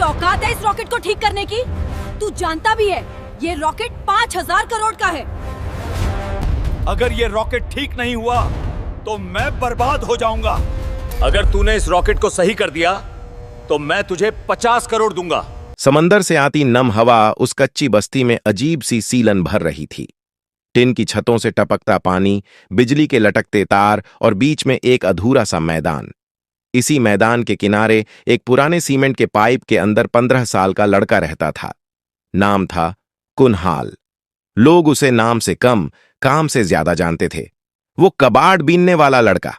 औकात है इस रॉकेट को ठीक करने की? तू जानता भी है ये रॉकेट 5,000 करोड़ का है। अगर ये रॉकेट ठीक नहीं हुआ तो मैं बर्बाद हो जाऊंगा। अगर तूने इस रॉकेट को सही कर दिया तो मैं तुझे 50 करोड़ दूंगा। समंदर से आती नम हवा उस कच्ची बस्ती में अजीब सी सीलन भर रही थी। टिन की छतों से टपकता पानी, बिजली के लटकते तार और बीच में एक अधूरा सा मैदान। इसी मैदान के किनारे एक पुराने सीमेंट के पाइप के अंदर 15 साल का लड़का रहता था। नाम था कुनहाल। लोग उसे नाम से कम, काम से ज्यादा जानते थे। वो कबाड़ बीनने वाला लड़का।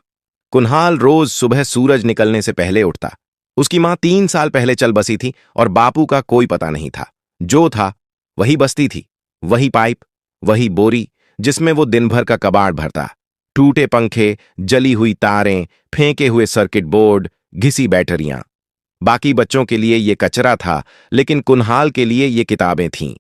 कुनहाल रोज सुबह सूरज निकलने से पहले उठता। उसकी मां 3 साल पहले चल बसी थी और बापू का कोई पता नहीं था। जो था वही बस्ती थी, वही पाइप, वही बोरी जिसमें वो दिन भर का कबाड़ भरता। टूटे पंखे, जली हुई तारें, फेंके हुए सर्किट बोर्ड, घिसी बैटरियां। बाकी बच्चों के लिए ये कचरा था, लेकिन कुनहाल के लिए ये किताबें थीं।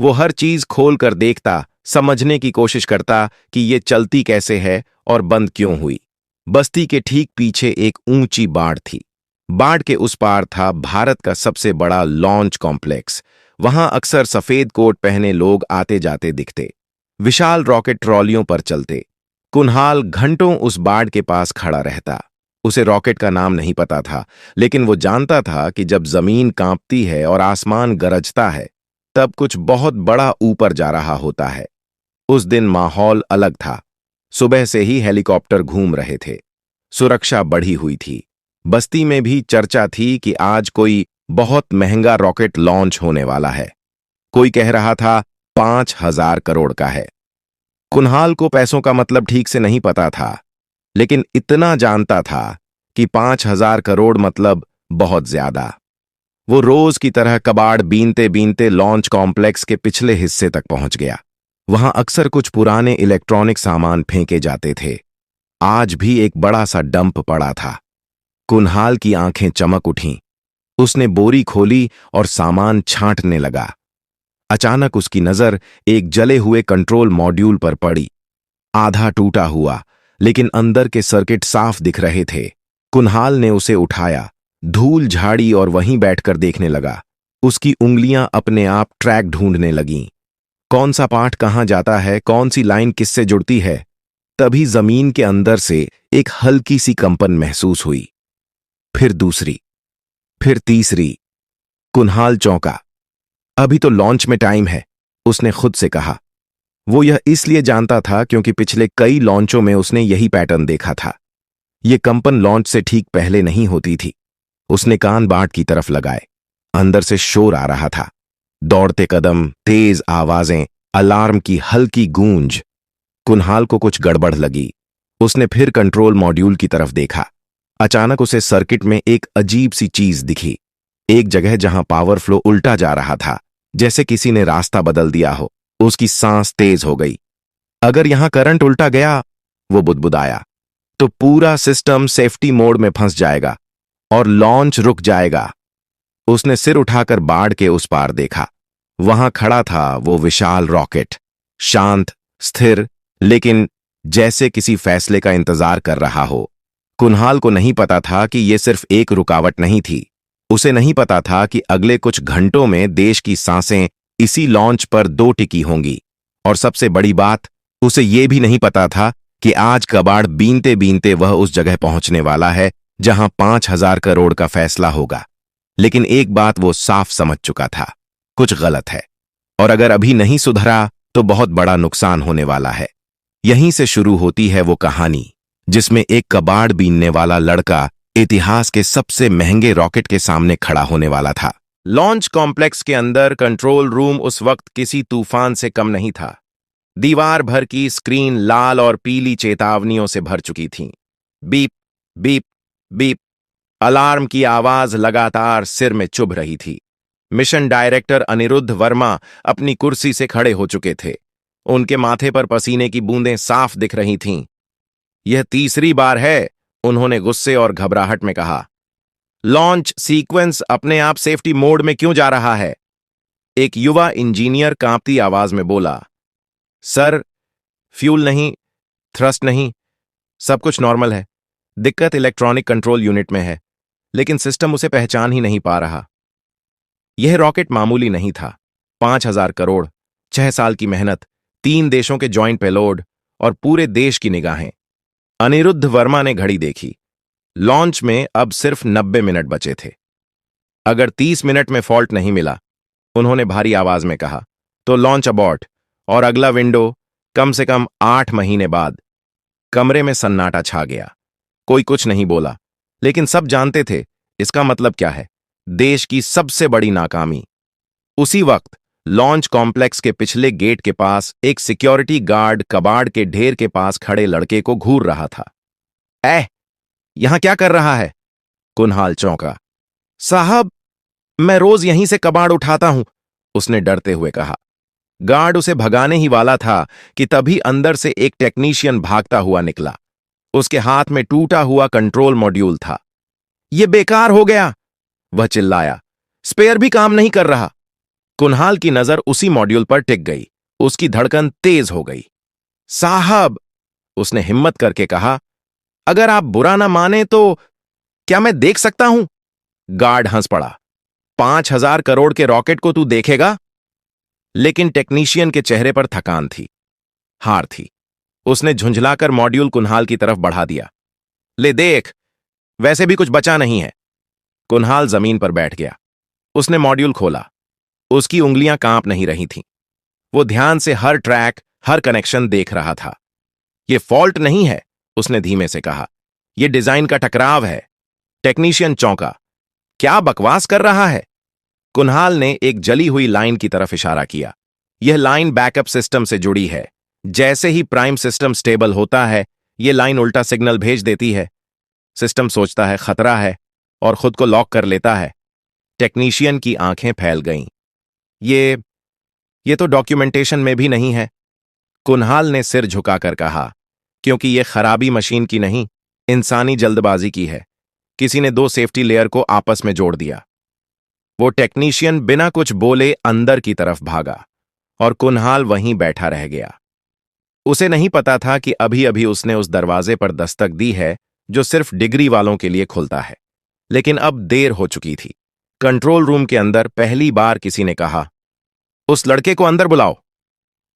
वो हर चीज खोल कर देखता, समझने की कोशिश करता कि ये चलती कैसे है और बंद क्यों हुई। बस्ती के ठीक पीछे एक ऊंची बाड़ थी। बाड़ के उस पार था भारत का सबसे बड़ा लॉन्च कॉम्प्लेक्स। वहां अक्सर सफेद कोट पहने लोग आते जाते दिखते। विशाल रॉकेट ट्रॉलियों पर चलते। कुनहाल घंटों उस बाड़ के पास खड़ा रहता। उसे रॉकेट का नाम नहीं पता था, लेकिन वो जानता था कि जब जमीन कांपती है और आसमान गरजता है तब कुछ बहुत बड़ा ऊपर जा रहा होता है। उस दिन माहौल अलग था। सुबह से ही हेलीकॉप्टर घूम रहे थे। सुरक्षा बढ़ी हुई थी। बस्ती में भी चर्चा थी कि आज कोई बहुत महंगा रॉकेट लॉन्च होने वाला है। कोई कह रहा था 5,000 करोड़ का है। कुनहाल को पैसों का मतलब ठीक से नहीं पता था, लेकिन इतना जानता था कि 5,000 करोड़ मतलब बहुत ज्यादा। वो रोज की तरह कबाड़ बीनते बीनते लॉन्च कॉम्प्लेक्स के पिछले हिस्से तक पहुंच गया। वहां अक्सर कुछ पुराने इलेक्ट्रॉनिक सामान फेंके जाते थे। आज भी एक बड़ा सा डंप पड़ा था। कुनहाल की आंखें चमक उठीं। उसने बोरी खोली और सामान छांटने लगा। अचानक उसकी नजर एक जले हुए कंट्रोल मॉड्यूल पर पड़ी। आधा टूटा हुआ, लेकिन अंदर के सर्किट साफ दिख रहे थे। कुनहाल ने उसे उठाया, धूल झाड़ी और वहीं बैठकर देखने लगा। उसकी उंगलियां अपने आप ट्रैक ढूंढने लगीं। कौन सा पार्ट कहां जाता है, कौन सी लाइन किससे जुड़ती है। तभी जमीन के अंदर से एक हल्की सी कंपन महसूस हुई। फिर दूसरी, फिर तीसरी। कुनहाल चौंका। अभी तो लॉन्च में टाइम है, उसने खुद से कहा। वो यह इसलिए जानता था क्योंकि पिछले कई लॉन्चों में उसने यही पैटर्न देखा था। ये कंपन लॉन्च से ठीक पहले नहीं होती थी। उसने कान बाट की तरफ लगाए। अंदर से शोर आ रहा था। दौड़ते कदम, तेज आवाजें, अलार्म की हल्की गूंज। कुनहाल को कुछ गड़बड़ लगी। उसने फिर कंट्रोल मॉड्यूल की तरफ देखा। अचानक उसे सर्किट में एक अजीब सी चीज दिखी। एक जगह जहां पावर फ्लो उल्टा जा रहा था, जैसे किसी ने रास्ता बदल दिया हो। उसकी सांस तेज हो गई। अगर यहां करंट उल्टा गया, वो बुदबुदाया, तो पूरा सिस्टम सेफ्टी मोड में फंस जाएगा और लॉन्च रुक जाएगा। उसने सिर उठाकर बाड़ के उस पार देखा। वहां खड़ा था वो विशाल रॉकेट, शांत, स्थिर, लेकिन जैसे किसी फैसले का इंतजार कर रहा हो। कुनहाल को नहीं पता था कि यह सिर्फ एक रुकावट नहीं थी। उसे नहीं पता था कि अगले कुछ घंटों में देश की सांसें इसी लॉन्च पर दो टिकी होंगी। और सबसे बड़ी बात, उसे यह भी नहीं पता था कि आज कबाड़ बीनते बीनते वह उस जगह पहुंचने वाला है जहां 5,000 करोड़ का फैसला होगा। लेकिन एक बात वो साफ समझ चुका था, कुछ गलत है, और अगर अभी नहीं सुधरा तो बहुत बड़ा नुकसान होने वाला है। यहीं से शुरू होती है वो कहानी जिसमें एक कबाड़ बीनने वाला लड़का इतिहास के सबसे महंगे रॉकेट के सामने खड़ा होने वाला था। लॉन्च कॉम्प्लेक्स के अंदर कंट्रोल रूम उस वक्त किसी तूफान से कम नहीं था। दीवार भर की स्क्रीन लाल और पीली चेतावनियों से भर चुकी थीं। Beep beep beep. अलार्म की आवाज लगातार सिर में चुभ रही थी। मिशन डायरेक्टर अनिरुद्ध वर्मा अपनी कुर्सी से खड़े हो चुके थे। उनके माथे पर पसीने की बूंदें साफ दिख रही थीं। यह तीसरी बार है, उन्होंने गुस्से और घबराहट में कहा। लॉन्च सीक्वेंस अपने आप सेफ्टी मोड में क्यों जा रहा है? एक युवा इंजीनियर कांपती आवाज में बोला। सर, फ्यूल नहीं, थ्रस्ट नहीं, सब कुछ नॉर्मल है। दिक्कत इलेक्ट्रॉनिक कंट्रोल यूनिट में है, लेकिन सिस्टम उसे पहचान ही नहीं पा रहा। यह रॉकेट मामूली नहीं था। 5,000 करोड़, 6 साल की मेहनत, 3 देशों के जॉइंट पेलोड और पूरे देश की निगाहें। अनिरुद्ध वर्मा ने घड़ी देखी। लॉन्च में अब सिर्फ 90 मिनट बचे थे। अगर 30 मिनट में फॉल्ट नहीं मिला, उन्होंने भारी आवाज में कहा, तो लॉन्च अबॉर्ट और अगला विंडो कम से कम 8 महीने बाद। कमरे में सन्नाटा छा गया। कोई कुछ नहीं बोला, लेकिन सब जानते थे इसका मतलब क्या है। देश की सबसे बड़ी नाकामी। उसी वक्त लॉन्च कॉम्प्लेक्स के पिछले गेट के पास एक सिक्योरिटी गार्ड कबाड़ के ढेर के पास खड़े लड़के को घूर रहा था। यहां क्या कर रहा है? कुनहाल चौंका। साहब, मैं रोज यहीं से कबाड़ उठाता हूं, उसने डरते हुए कहा। गार्ड उसे भगाने ही वाला था कि तभी अंदर से एक टेक्नीशियन भागता हुआ निकला। उसके हाथ में टूटा हुआ कंट्रोल मॉड्यूल था। यह बेकार हो गया, वह चिल्लाया। स्पेयर भी काम नहीं कर रहा। कुनहाल की नजर उसी मॉड्यूल पर टिक गई। उसकी धड़कन तेज हो गई। साहब, उसने हिम्मत करके कहा, अगर आप बुरा ना माने तो क्या मैं देख सकता हूं? गार्ड हंस पड़ा। 5,000 करोड़ के रॉकेट को तू देखेगा? लेकिन टेक्नीशियन के चेहरे पर थकान थी, हार थी। उसने झुंझलाकर मॉड्यूल कुनहाल की तरफ बढ़ा दिया। ले देख, वैसे भी कुछ बचा नहीं है। कुनहाल जमीन पर बैठ गया। उसने मॉड्यूल खोला। उसकी उंगलियां कांप नहीं रही थीं। वो ध्यान से हर ट्रैक, हर कनेक्शन देख रहा था। यह फॉल्ट नहीं है, उसने धीमे से कहा। यह डिजाइन का टकराव है। टेक्नीशियन चौंका। क्या बकवास कर रहा है? कुनहाल ने एक जली हुई लाइन की तरफ इशारा किया। यह लाइन बैकअप सिस्टम से जुड़ी है। जैसे ही प्राइम सिस्टम स्टेबल होता है, यह लाइन उल्टा सिग्नल भेज देती है। सिस्टम सोचता है खतरा है और खुद को लॉक कर लेता है। टेक्नीशियन की आंखें फैल गईं। ये तो डॉक्यूमेंटेशन में भी नहीं है, कुनहाल ने सिर झुकाकर कहा। क्योंकि यह खराबी मशीन की नहीं, इंसानी जल्दबाजी की है। किसी ने 2 सेफ्टी लेयर को आपस में जोड़ दिया। वो टेक्नीशियन बिना कुछ बोले अंदर की तरफ भागा और कुनहाल वहीं बैठा रह गया। उसे नहीं पता था कि अभी अभी उसने उस दरवाजे पर दस्तक दी है जो सिर्फ डिग्री वालों के लिए खुलता है। लेकिन अब देर हो चुकी थी। कंट्रोल रूम के अंदर पहली बार किसी ने कहा, उस लड़के को अंदर बुलाओ।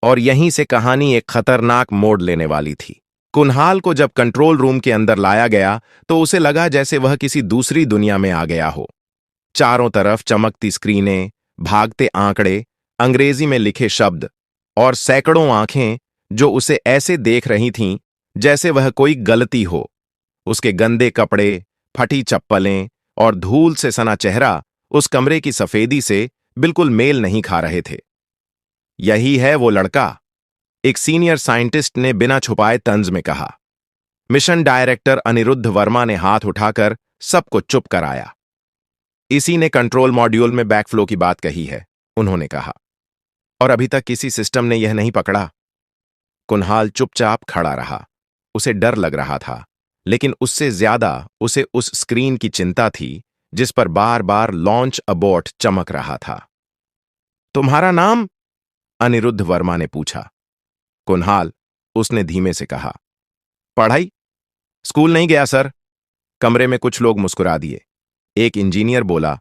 और यहीं से कहानी एक खतरनाक मोड़ लेने वाली थी। कुनहाल को जब कंट्रोल रूम के अंदर लाया गया तो उसे लगा जैसे वह किसी दूसरी दुनिया में आ गया हो। चारों तरफ चमकती स्क्रीनें, भागते आंकड़े, अंग्रेजी में लिखे शब्द और सैकड़ों आंखें जो उसे ऐसे देख रही थीं जैसे वह कोई गलती हो। उसके गंदे कपड़े, फटी चप्पलें और धूल से सना चेहरा उस कमरे की सफेदी से बिल्कुल मेल नहीं खा रहे थे। यही है वो लड़का, एक सीनियर साइंटिस्ट ने बिना छुपाए तंज में कहा। मिशन डायरेक्टर अनिरुद्ध वर्मा ने हाथ उठाकर सबको चुप कराया। इसी ने कंट्रोल मॉड्यूल में बैकफ्लो की बात कही है, उन्होंने कहा। और अभी तक किसी सिस्टम ने यह नहीं पकड़ा। कुनहाल चुपचाप खड़ा रहा। उसे डर लग रहा था, लेकिन उससे ज्यादा उसे उस स्क्रीन की चिंता थी जिस पर बार बार लॉन्च अबॉर्ट चमक रहा था। तुम्हारा नाम? अनिरुद्ध वर्मा ने पूछा। कुनहाल, उसने धीमे से कहा। पढ़ाई? स्कूल नहीं गया सर। कमरे में कुछ लोग मुस्कुरा दिए। एक इंजीनियर बोला,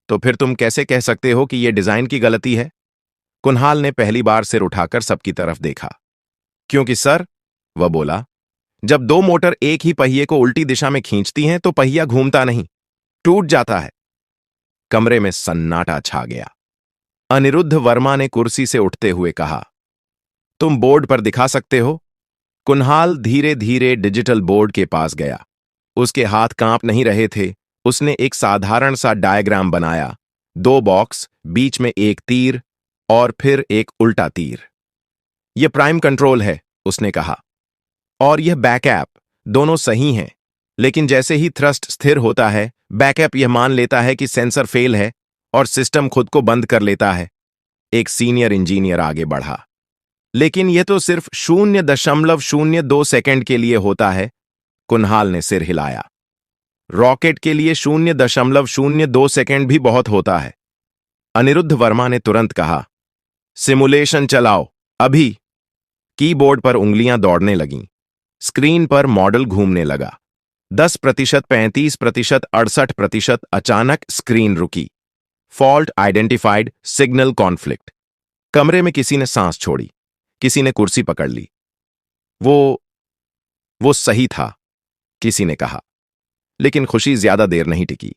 तो फिर तुम कैसे कह सकते हो कि यह डिजाइन की गलती है? कुनहाल ने पहली बार सिर उठाकर सबकी तरफ देखा। क्योंकि सर, वह बोला, जब 2 मोटर एक ही पहिए को उल्टी दिशा में खींचती हैं तो पहिया घूमता नहीं, टूट जाता है। कमरे में सन्नाटा छा गया। अनिरुद्ध वर्मा ने कुर्सी से उठते हुए कहा, तुम बोर्ड पर दिखा सकते हो? कुनहाल धीरे धीरे डिजिटल बोर्ड के पास गया। उसके हाथ कांप नहीं रहे थे। उसने एक साधारण सा डायग्राम बनाया। 2 बॉक्स, बीच में एक तीर और फिर एक उल्टा तीर। यह प्राइम कंट्रोल है, उसने कहा। और यह बैकअप, दोनों सही हैं। लेकिन जैसे ही थ्रस्ट स्थिर होता है, बैकअप यह मान लेता है कि सेंसर फेल है और सिस्टम खुद को बंद कर लेता है। एक सीनियर इंजीनियर आगे बढ़ा। लेकिन यह तो सिर्फ 0.02 सेकंड के लिए होता है। कुनहाल ने सिर हिलाया। रॉकेट के लिए 0.02 सेकंड भी बहुत होता है। अनिरुद्ध वर्मा ने तुरंत कहा, सिमुलेशन चलाओ, अभी। कीबोर्ड पर उंगलियां दौड़ने लगीं। स्क्रीन पर मॉडल घूमने लगा। 10%, 35%, 68%। अचानक स्क्रीन रुकी। Fault identified, signal conflict. कमरे में किसी ने सांस छोड़ी, किसी ने कुर्सी पकड़ ली। वो सही था, किसी ने कहा। लेकिन खुशी ज्यादा देर नहीं टिकी।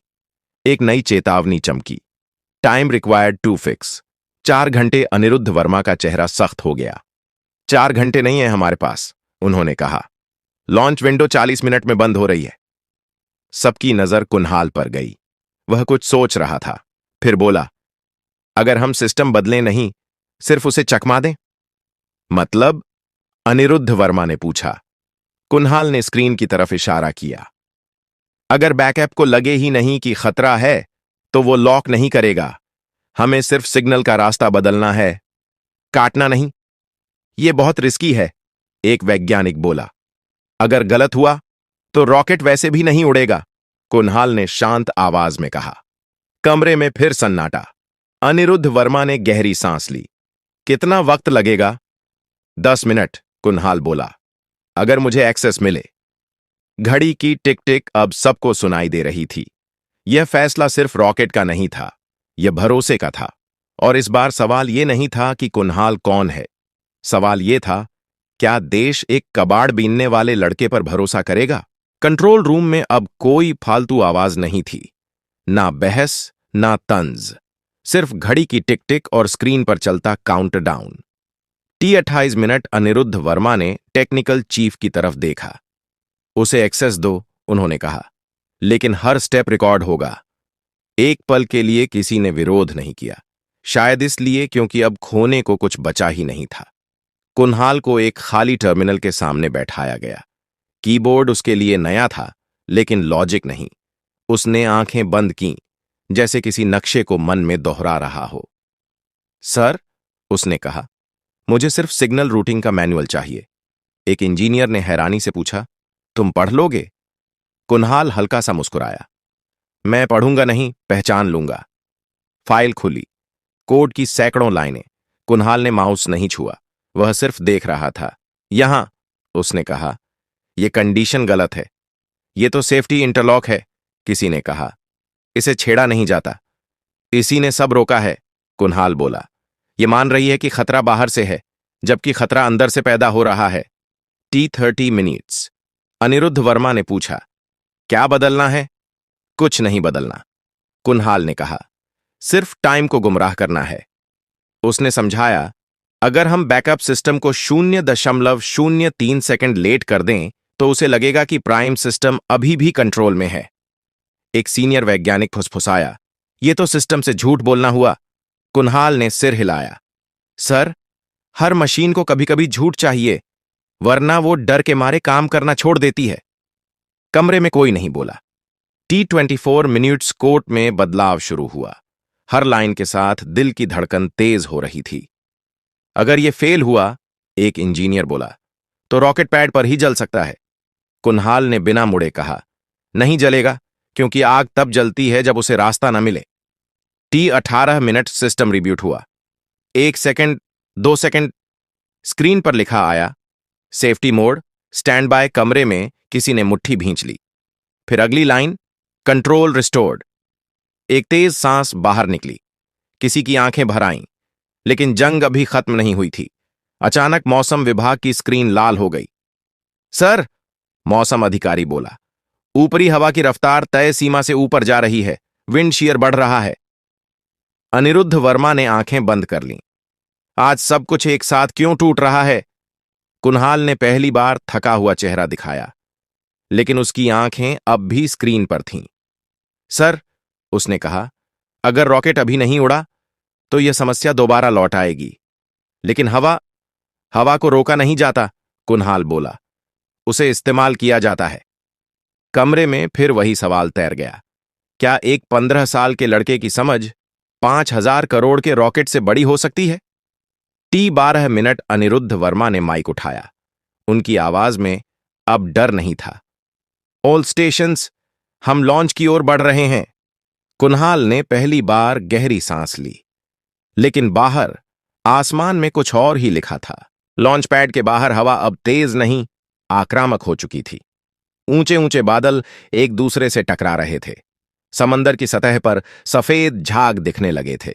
एक नई चेतावनी चमकी। Time required to fix. 4 घंटे। अनिरुद्ध वर्मा का चेहरा सख्त हो गया। 4 घंटे नहीं है हमारे पास, उन्होंने कहा। लॉन्च विंडो 40 मिनट में बंद हो रही है। सबकी नजर कुन्हाल पर गई। वह कुछ सोच रहा था, फिर बोला, अगर हम सिस्टम बदलें नहीं, सिर्फ उसे चकमा दें? मतलब? अनिरुद्ध वर्मा ने पूछा। कुन्हाल ने स्क्रीन की तरफ इशारा किया। अगर बैकअप को लगे ही नहीं कि खतरा है, तो वो लॉक नहीं करेगा। हमें सिर्फ सिग्नल का रास्ता बदलना है, काटना नहीं। यह बहुत रिस्की है, एक वैज्ञानिक बोला। अगर गलत हुआ तो रॉकेट वैसे भी नहीं उड़ेगा, कुन्हाल ने शांत आवाज में कहा। कमरे में फिर सन्नाटा। अनिरुद्ध वर्मा ने गहरी सांस ली। कितना वक्त लगेगा? 10 मिनट, कुन्हाल बोला, अगर मुझे एक्सेस मिले। घड़ी की टिक टिक अब सबको सुनाई दे रही थी। यह फैसला सिर्फ रॉकेट का नहीं था, यह भरोसे का था। और इस बार सवाल यह नहीं था कि कुन्हाल कौन है। सवाल यह था, क्या देश एक कबाड़ बीनने वाले लड़के पर भरोसा करेगा? कंट्रोल रूम में अब कोई फालतू आवाज नहीं थी, ना बहस, ना तंज, सिर्फ घड़ी की टिक टिक और स्क्रीन पर चलता countdown. T28 minute. Anirudh Verma ने टेक्निकल चीफ की तरफ देखा। उसे एक्सेस दो, उन्होंने कहा, लेकिन हर स्टेप रिकॉर्ड होगा। एक पल के लिए किसी ने विरोध नहीं किया, शायद इसलिए क्योंकि अब खोने को कुछ बचा ही नहीं था। कुन्हाल को एक खाली टर्मिनल के सामने बैठाया गया। कीबोर्ड उसके लिए नया था, लेकिन लॉजिक नहीं। उसने आंखें बंद कीं, जैसे किसी नक्शे को मन में दोहरा रहा हो। सर, उसने कहा, मुझे सिर्फ सिग्नल रूटिंग का मैनुअल चाहिए। एक इंजीनियर ने हैरानी से पूछा, तुम पढ़ लोगे? कुन्हाल हल्का सा मुस्कुराया। मैं पढ़ूंगा नहीं, पहचान लूंगा। फाइल खुली। कोड की सैकड़ों लाइनें। कुन्हाल ने माउस नहीं छुआ, वह सिर्फ देख रहा था। यहां, उसने कहा, यह कंडीशन गलत है। यह तो सेफ्टी इंटरलॉक है, किसी ने कहा। इसे छेड़ा नहीं जाता। इसी ने सब रोका है, कुन्हाल बोला। यह मान रही है कि खतरा बाहर से है, जबकि खतरा अंदर से पैदा हो रहा है। T30 minutes. अनिरुद्ध वर्मा ने पूछा, क्या बदलना है? कुछ नहीं बदलना, कुन्हाल ने कहा, सिर्फ टाइम को गुमराह करना है। उसने समझाया, अगर हम बैकअप सिस्टम को 0.03 सेकंड लेट कर दें, तो उसे लगेगा कि प्राइम सिस्टम अभी भी कंट्रोल में है। एक सीनियर वैज्ञानिक फुसफुसाया, यह तो सिस्टम से झूठ बोलना हुआ। कुन्हाल ने सिर हिलाया। सर, हर मशीन को कभी कभी झूठ चाहिए, वरना वो डर के मारे काम करना छोड़ देती है। कमरे में कोई नहीं बोला। T24 मिनट्स कोर्ट में बदलाव शुरू हुआ। हर लाइन के साथ दिल की धड़कन तेज हो रही थी। अगर यह फेल हुआ, एक इंजीनियर बोला, तो रॉकेट पैड पर ही जल सकता है। कुन्हाल ने बिना मुड़े कहा, नहीं जलेगा, क्योंकि आग तब जलती है जब उसे रास्ता न मिले। T18 minute. सिस्टम रिब्यूट हुआ। 1 सेकंड, 2 सेकंड, स्क्रीन पर लिखा आया, सेफ्टी मोड, स्टैंड बाय। कमरे में किसी ने मुट्ठी भींच ली। फिर अगली लाइन, कंट्रोल रिस्टोर्ड। एक तेज सांस बाहर निकली। किसी की आंखें भर आईं, लेकिन जंग अभी खत्म नहीं हुई थी। अचानक मौसम विभाग की स्क्रीन लाल हो गई। सर, मौसम अधिकारी बोला, ऊपरी हवा की रफ्तार तय सीमा से ऊपर जा रही है, विंड शीयर बढ़ रहा है। अनिरुद्ध वर्मा ने आंखें बंद कर लीं। आज सब कुछ एक साथ क्यों टूट रहा है? कुन्हाल ने पहली बार थका हुआ चेहरा दिखाया, लेकिन उसकी आंखें अब भी स्क्रीन पर थीं। सर, उसने कहा, अगर रॉकेट अभी नहीं उड़ा, तो यह समस्या दोबारा लौट आएगी। लेकिन हवा को रोका नहीं जाता, कुन्हाल बोला, उसे इस्तेमाल किया जाता है। कमरे में फिर वही सवाल तैर गया, क्या एक 15 साल के लड़के की समझ 5000 करोड़ के रॉकेट से बड़ी हो सकती है? T12 minute. अनिरुद्ध वर्मा ने माइक उठाया। उनकी आवाज में अब डर नहीं था। ऑल स्टेशंस, हम लॉन्च की ओर बढ़ रहे हैं। कुन्हाल ने पहली बार गहरी सांस ली। लेकिन बाहर आसमान में कुछ और ही लिखा था। लॉन्च पैड के बाहर हवा अब तेज नहीं, आक्रामक हो चुकी थी। ऊंचे ऊंचे बादल एक दूसरे से टकरा रहे थे। समंदर की सतह पर सफेद झाग दिखने लगे थे।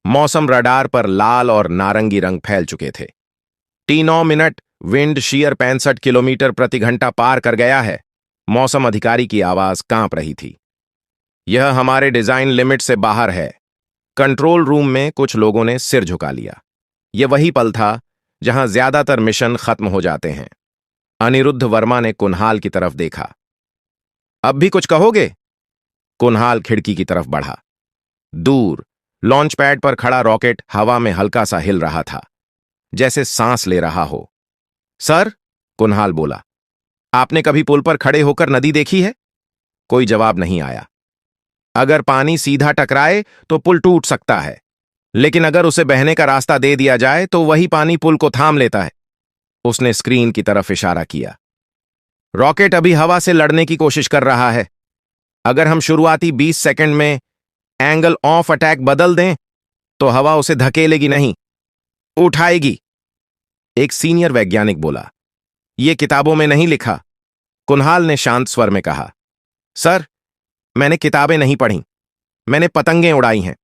मौसम रडार पर लाल और नारंगी रंग फैल चुके थे। T9 minute, wind shear 65 kilometre प्रति घंटा पार कर गया है। मौसम अधिकारी की आवाज कांप रही थी। यह हमारे डिजाइन लिमिट से बाहर है। कंट्रोल रूम में कुछ लोगों ने सिर झुका लिया। यह वही पल था जहां ज्यादातर मिशन खत्म हो जाते हैं। अनिरुद्ध वर्मा ने कुन्हाल की तरफ देखा। अब भी कुछ कहोगे? कुन्हाल खिड़की की तरफ बढ़ा। दूर लॉन्च पैड पर खड़ा रॉकेट हवा में हल्का सा हिल रहा था, जैसे सांस ले रहा हो। सर, कुन्हाल बोला, आपने कभी पुल पर खड़े होकर नदी देखी है? कोई जवाब नहीं आया। अगर पानी सीधा टकराए तो पुल टूट सकता है, लेकिन अगर उसे बहने का रास्ता दे दिया जाए तो वही पानी पुल को थाम लेता है। उसने स्क्रीन की तरफ इशारा किया। रॉकेट अभी हवा से लड़ने की कोशिश कर रहा है। अगर हम शुरुआती 20 सेकंड में एंगल ऑफ अटैक बदल दें तो हवा उसे धकेलेगी नहीं, उठाएगी। एक सीनियर वैज्ञानिक बोला, यह किताबों में नहीं लिखा। कुन्हाल ने शांत स्वर में कहा, सर, मैंने किताबें नहीं पढ़ी, मैंने पतंगें उड़ाई हैं।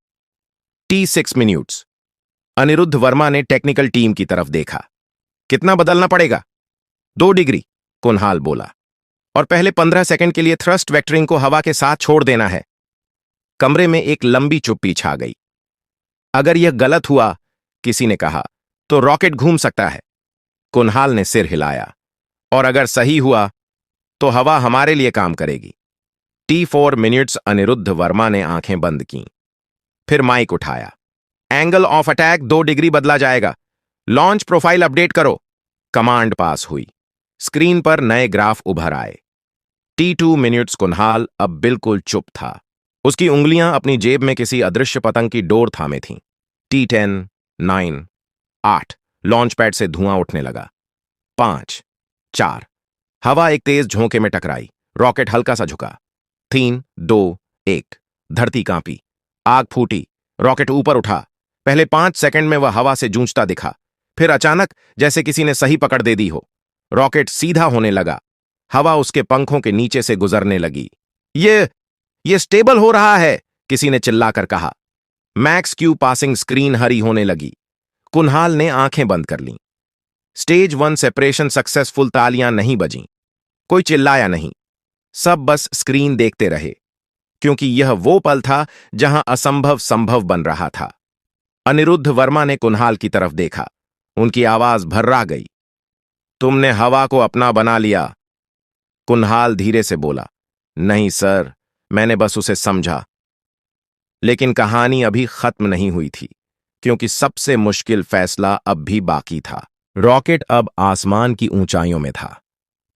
T6 minutes. अनिरुद्ध वर्मा ने टेक्निकल टीम की तरफ देखा। कितना बदलना पड़ेगा? 2 डिग्री, कुन्हाल बोला, और पहले 15 सेकंड के लिए थ्रस्ट वेक्टरिंग को हवा के साथ छोड़ देना है। कमरे में एक लंबी चुप्पी छा गई। अगर यह गलत हुआ, किसी ने कहा, तो रॉकेट घूम सकता है। कुन्हाल ने सिर हिलाया। और अगर सही हुआ तो हवा हमारे लिए काम करेगी। T4 minutes. अनिरुद्ध वर्मा ने आंखें बंद कीं। फिर माइक उठाया। एंगल ऑफ अटैक 2 डिग्री बदला जाएगा। लॉन्च प्रोफाइल अपडेट करो। कमांड पास हुई। स्क्रीन पर नए ग्राफ उभर आए। T2 minutes. कुन्हाल अब बिल्कुल चुप था। उसकी उंगलियां अपनी जेब में किसी अदृश्य पतंग की डोर थामे थीं। T10, 9, 8। लॉन्च पैड से धुआं उठने लगा। 5, 4। हवा एक तेज झोंके में टकराई। रॉकेट हल्का सा झुका। 3, 2, 1। धरती कांपी। आग फूटी। रॉकेट ऊपर उठा। पहले 5 सेकंड में वह हवा से जूझता दिखा। फिर अचानक, जैसे किसी ने सही पकड़ दे दी हो, रॉकेट सीधा होने लगा। हवा उसके पंखों के नीचे से गुजरने लगी। ये स्टेबल हो रहा है, किसी ने चिल्लाकर कहा। मैक्स क्यू पासिंग स्क्रीन हरी होने लगी। कुन्हाल ने आंखें बंद कर लीं। Stage 1 separation successful. तालियां नहीं बजीं। कोई चिल्लाया नहीं। सब बस स्क्रीन देखते रहे, क्योंकि यह वो पल था जहां असंभव संभव बन रहा था। अनिरुद्ध वर्मा ने कुन्हाल की तरफ देखा। उनकी आवाज भर्रा गई। तुमने हवा को अपना बना लिया। कुन्हाल धीरे से बोला, नहीं सर, मैंने बस उसे समझा। लेकिन कहानी अभी खत्म नहीं हुई थी, क्योंकि सबसे मुश्किल फैसला अब भी बाकी था। रॉकेट अब आसमान की ऊंचाइयों में था।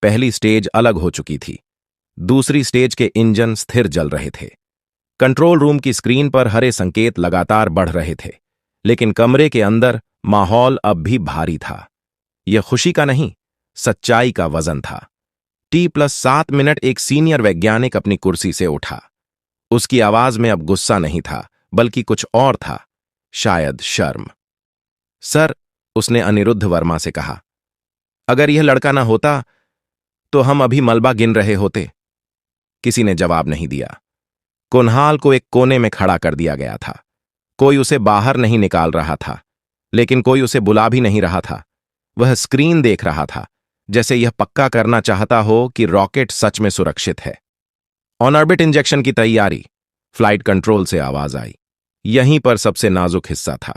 पहली स्टेज अलग हो चुकी थी। दूसरी स्टेज के इंजन स्थिर जल रहे थे। कंट्रोल रूम की स्क्रीन पर हरे संकेत लगातार बढ़ रहे थे, लेकिन कमरे के अंदर माहौल अब भी भारी था। यह खुशी का नहीं, सच्चाई का वजन था। T+7 minute. एक सीनियर वैज्ञानिक अपनी कुर्सी से उठा। उसकी आवाज में अब गुस्सा नहीं था, बल्कि कुछ और था, शायद शर्म। सर, उसने अनिरुद्ध वर्मा से कहा, अगर यह लड़का ना होता तो हम अभी मलबा गिन रहे होते। किसी ने जवाब नहीं दिया। कुन्हाल को एक कोने में खड़ा कर दिया गया था। कोई उसे बाहर नहीं निकाल रहा था, लेकिन कोई उसे बुला भी नहीं रहा था। वह स्क्रीन देख रहा था, जैसे यह पक्का करना चाहता हो कि रॉकेट सच में सुरक्षित है। ऑन ऑर्बिट इंजेक्शन की तैयारी। फ्लाइट कंट्रोल से आवाज आई। यहीं पर सबसे नाजुक हिस्सा था।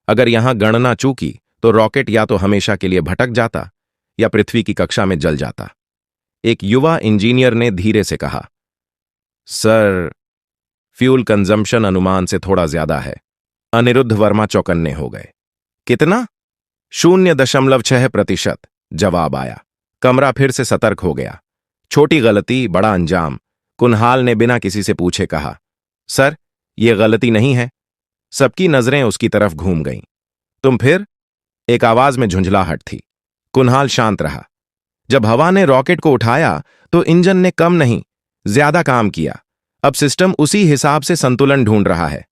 अगर यहां गणना चूकी तो रॉकेट या तो हमेशा के लिए भटक जाता या पृथ्वी की कक्षा में जल जाता। एक युवा इंजीनियर ने धीरे से कहा, सर, फ्यूल कंजम्पशन अनुमान से थोड़ा ज्यादा है। अनिरुद्ध वर्मा चौकन्ने हो गए। कितना? 0.6%। जवाब आया। कमरा फिर से सतर्क हो गया। छोटी गलती, बड़ा अंजाम। कुन्हाल ने बिना किसी से पूछे कहा, सर, यह गलती नहीं है। सबकी नजरें उसकी तरफ घूम गईं। तुम फिर? एक आवाज में झुंझलाहट थी। कुन्हाल शांत रहा। जब हवा ने रॉकेट को उठाया तो इंजन ने कम नहीं, ज्यादा काम किया। अब सिस्टम उसी हिसाब से संतुलन ढूंढ रहा है।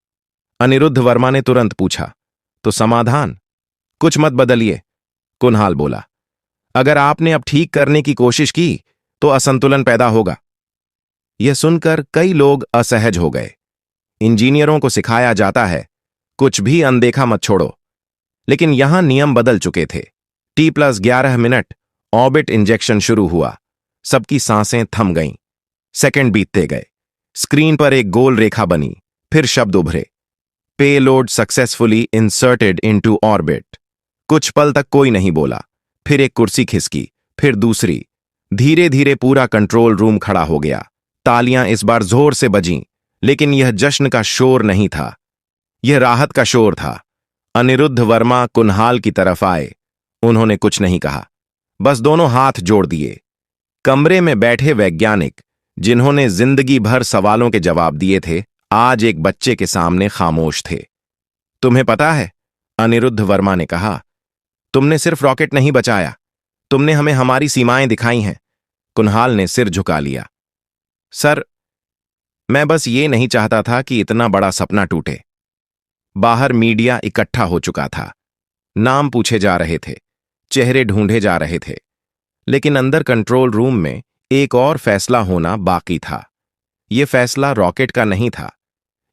अनिरुद्ध वर्मा ने तुरंत पूछा, तो समाधान? कुछ मत बदलिए, कुन्हाल बोला। अगर आपने अब ठीक करने की कोशिश की तो असंतुलन पैदा होगा। यह सुनकर कई लोग असहज हो गए। इंजीनियरों को सिखाया जाता है कुछ भी अनदेखा मत छोड़ो, लेकिन यहां नियम बदल चुके थे। T+11 मिनट ऑर्बिट इंजेक्शन शुरू हुआ। सबकी सांसें थम गईं। सेकंड बीतते गए। स्क्रीन पर एक गोल रेखा बनी। फिर शब्द उभरे, payload successfully inserted into orbit. कुछ पल तक कोई नहीं बोला। फिर एक कुर्सी खिसकी, फिर दूसरी। धीरे धीरे पूरा कंट्रोल रूम खड़ा हो गया। तालियां इस बार जोर से बजीं, लेकिन यह जश्न का शोर नहीं था, यह राहत का शोर था। अनिरुद्ध वर्मा कुन्हाल की तरफ आए। उन्होंने कुछ नहीं कहा, बस दोनों हाथ जोड़ दिए। कमरे में बैठे वैज्ञानिक, जिन्होंने जिंदगी भर सवालों के जवाब दिए थे, आज एक बच्चे के सामने खामोश थे। तुम्हें पता है, अनिरुद्ध वर्मा ने कहा, तुमने सिर्फ रॉकेट नहीं बचाया, तुमने हमें हमारी सीमाएं दिखाई हैं। कुन्हाल ने सिर झुका लिया। सर, मैं बस ये नहीं चाहता था कि इतना बड़ा सपना टूटे। बाहर मीडिया इकट्ठा हो चुका था। नाम पूछे जा रहे थे, चेहरे ढूंढे जा रहे थे, लेकिन अंदर कंट्रोल रूम में एक और फैसला होना बाकी था। यह फैसला रॉकेट का नहीं था,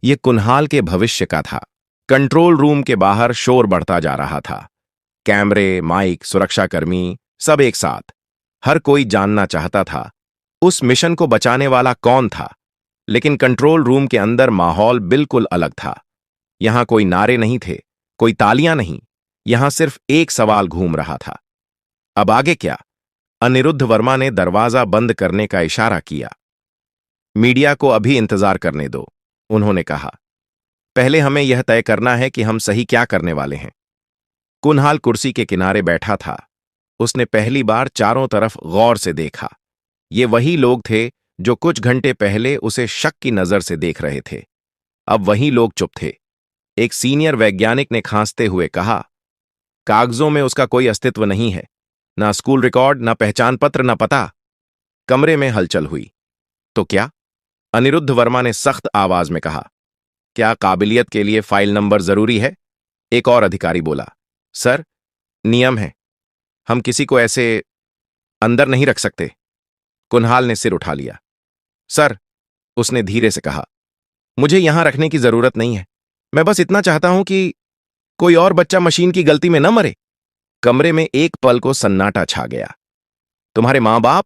यह कुन्हाल के भविष्य का था। कंट्रोल रूम के बाहर शोर बढ़ता जा रहा था। कैमरे, माइक, सुरक्षाकर्मी, सब एक साथ। हर कोई जानना चाहता था उस मिशन को बचाने वाला कौन था। लेकिन कंट्रोल रूम के अंदर माहौल बिल्कुल अलग था। यहां कोई नारे नहीं थे, कोई तालियां नहीं। यहां सिर्फ एक सवाल घूम रहा था, अब आगे क्या? अनिरुद्ध वर्मा ने दरवाजा बंद करने का इशारा किया। मीडिया को अभी इंतजार करने दो, उन्होंने कहा। पहले हमें यह तय करना है कि हम सही क्या करने वाले हैं। कुन्हाल कुर्सी के किनारे बैठा था। उसने पहली बार चारों तरफ गौर से देखा। ये वही लोग थे जो कुछ घंटे पहले उसे शक की नजर से देख रहे थे। अब वही लोग चुप थे। एक सीनियर वैज्ञानिक ने खांसते हुए कहा, कागजों में उसका कोई अस्तित्व नहीं है, ना स्कूल रिकॉर्ड, ना पहचान पत्र, ना पता। कमरे में हलचल हुई। तो क्या? अनिरुद्ध वर्मा ने सख्त आवाज में कहा। क्या काबिलियत के लिए फाइल नंबर जरूरी है? एक और अधिकारी बोला। सर, नियम है, हम किसी को ऐसे अंदर नहीं रख सकते। कुन्हाल ने सिर उठा लिया। सर, उसने धीरे से कहा, मुझे यहां रखने की जरूरत नहीं है। मैं बस इतना चाहता हूं कि कोई और बच्चा मशीन की गलती में न मरे। कमरे में एक पल को सन्नाटा छा गया। तुम्हारे मां बाप?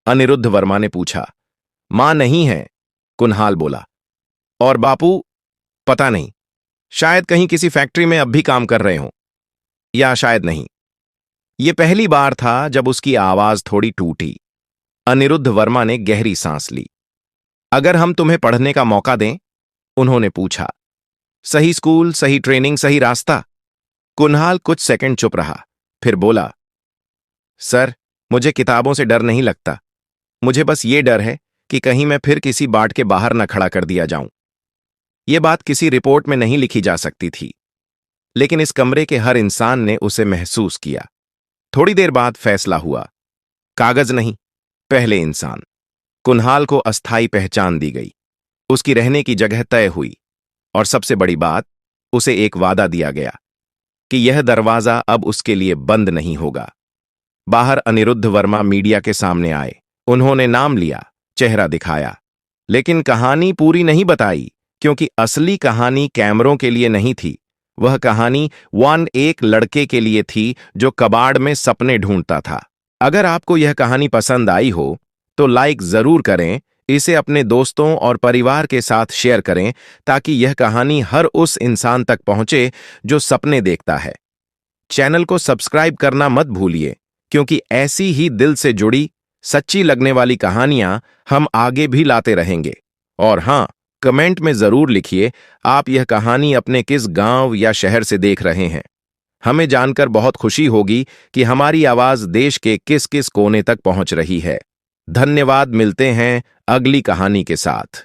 अनिरुद्ध वर्मा ने पूछा। मां नहीं है, कुन्हाल बोला। और बापू? पता नहीं, शायद कहीं किसी फैक्ट्री में अब भी काम कर रहे हों, या शायद नहीं। यह पहली बार था जब उसकी आवाज थोड़ी टूटी। अनिरुद्ध वर्मा ने गहरी सांस ली। अगर हम तुम्हें पढ़ने का मौका दें? उन्होंने पूछा। सही स्कूल, सही ट्रेनिंग, सही रास्ता। कुन्हाल कुछ सेकंड चुप रहा, फिर बोला, सर, मुझे किताबों से डर नहीं लगता। मुझे बस ये डर है कि कहीं मैं फिर किसी बाट के बाहर न खड़ा कर दिया जाऊं। यह बात किसी रिपोर्ट में नहीं लिखी जा सकती थी, लेकिन इस कमरे के हर इंसान ने उसे महसूस किया। थोड़ी देर बाद फैसला हुआ। कागज नहीं, पहले इंसान। कुन्हाल को अस्थायी पहचान दी गई, उसकी रहने की जगह तय हुई, और सबसे बड़ी बात, उसे एक वादा दिया गया कि यह दरवाजा अब उसके लिए बंद नहीं होगा। बाहर अनिरुद्ध वर्मा मीडिया के सामने आए। उन्होंने नाम लिया, चेहरा दिखाया, लेकिन कहानी पूरी नहीं बताई, क्योंकि असली कहानी कैमरों के लिए नहीं थी। वह कहानी एक लड़के के लिए थी जो कबाड़ में सपने ढूंढता था। अगर आपको यह कहानी पसंद आई हो तो लाइक जरूर करें, इसे अपने दोस्तों और परिवार के साथ शेयर करें, ताकि यह कहानी हर उस इंसान तक पहुंचे जो सपने देखता है। चैनल को सब्सक्राइब करना मत भूलिए, क्योंकि ऐसी ही दिल से जुड़ी, सच्ची लगने वाली कहानियां हम आगे भी लाते रहेंगे। और हां, कमेंट में जरूर लिखिए आप यह कहानी अपने किस गांव या शहर से देख रहे हैं। हमें जानकर बहुत खुशी होगी कि हमारी आवाज देश के किस किस कोने तक पहुंच रही है। धन्यवाद। मिलते हैं अगली कहानी के साथ।